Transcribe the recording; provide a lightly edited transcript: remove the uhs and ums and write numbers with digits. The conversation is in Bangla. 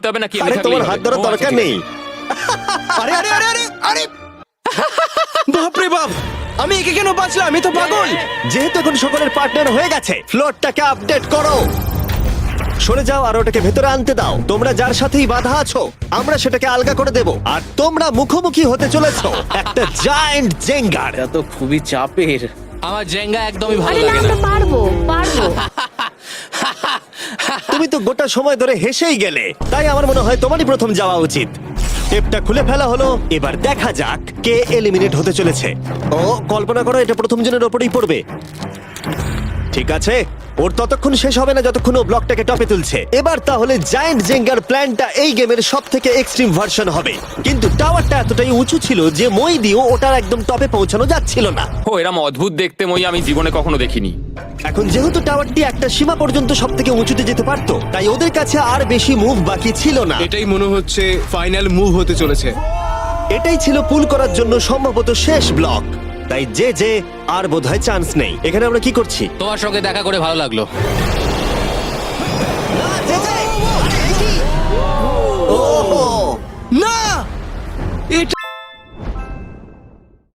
তবে নাকি আরে তোমার হাত ধরার দরকার নেই। আরে আরে আরে আরে আরে বাপরে বাপ, আমি একে কেন বাঁচলাম? আমি তো পাগল। যেহেতু এখন সকলের পার্টনার হয়ে গেছে, ফ্লোরটাকে আপডেট করো। সরে যাও আর ওটাকে ভেতরে আনতে দাও। তোমরা যার সাথেই বাধা আছো আমরা সেটাকে আলগা করে দেব। আর তোমরা মুখোমুখি হতে চলেছো একটা জায়ান্ট জেঙ্গার। এটা তো খুবই চাপের। আমার জেঙ্গা একদমই ভালো আরে না, লাগে না। আমরা পারবো পারবো। তুমি তো গোটা সময় ধরে হেসেই গেলে, তাই আমার মনে হয় তোমারই প্রথম যাওয়া উচিত। টেপটা খুলে ফেলা হলো, এবার দেখা যাক কে এলিমিনেট হতে চলেছে। ও কল্পনা করো এটা প্রথম জনের ওপরেই পড়বে। ঠিক আছে, ওর ততক্ষণ শেষ হবে না যতক্ষণ ও ব্লকটাকে টপে তুলছে। এবার তাহলে জায়ান্ট জেঙ্গার প্ল্যানটা এই গেমের সব থেকে এক্সট্রিম ভার্সন হবে। কিন্তু টাওয়ারটা এতটাই উঁচু ছিল যে মই দিয়েও ওটার একদম টপে পৌঁছানো যাচ্ছিল না। ও এরম অদ্ভুত দেখতে মই আমি জীবনে কখনো দেখিনি। এখন যেহেতু টাওয়ারটি একটা সীমা পর্যন্ত সব থেকে উঁচুতে যেতে পারতো, তাই ওদের কাছে আর বেশি মুভ বাকি ছিল না। এটাই মনে হচ্ছে ফাইনাল মুভ হতে চলেছে। এটাই ছিল পুল করার জন্য সম্ভবত শেষ ব্লক। তাই যে আর বোধহয় চান্স নেই। এখানে আমরা কি করছি? তোমার সঙ্গে দেখা করে ভালো লাগলো। না, জে, আরে, এ কি?